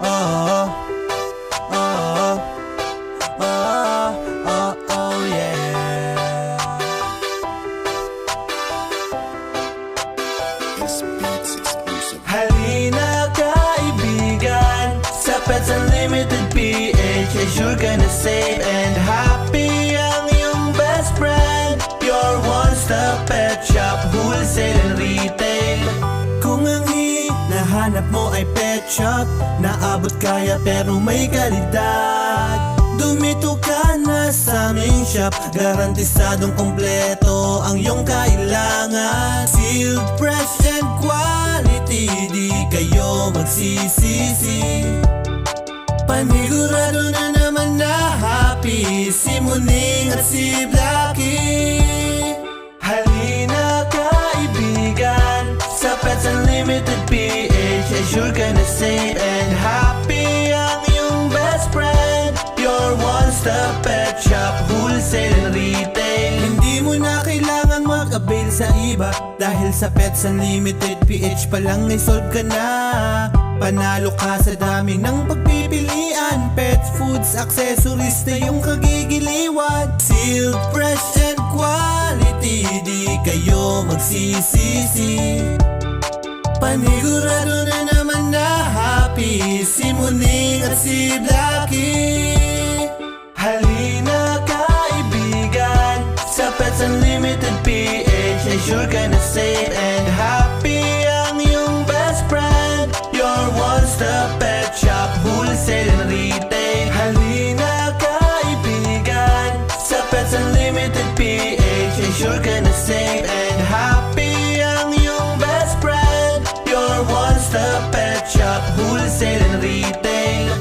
Oh, oh, oh, oh, yeah. This beats exclusive. Halina kaibigan, sa Pets Unlimited PH ay sure ka na safe and happy ang iyong best friend. Your one-stop pet shop, wholesale and retail. Kung ang hinahanap mo ay pet shop, naabot kaya pero may kalidad, dumito ka na sa aming shop. Garantisadong kompleto ang iyong kailangan. Sealed, fresh and quality, di kayo magsisisi. Panigurado na naman na happy si Muning at si Blackie. Halina kaibigan, sa Pets Unlimited PH ay sure ka na safe and happy ang iyong best friend. Your one-stop pet shop, wholesale and retail. Hindi mo na kailangang mag-avail sa iba, dahil sa Pets Unlimited PH pa lang ay solve ka na. Panalo ka sa dami ng pagpipilian, pets, foods, accessories na yung kagigiliwan. Sealed, fresh and quality, di kayo magsisisi. Panigurado na naman na happy si Muning at si Blackie. Halina kaibigan, sa Pets Unlimited PH ay sure ka na safe and happy ang iyong best friend. Your one-stop pet shop, wholesale and retail. Halina kaibigan, sa Pets Unlimited PH ay sure ka na safe and happy ang iyong best friend. Your one-stop pet shop, wholesale and retail.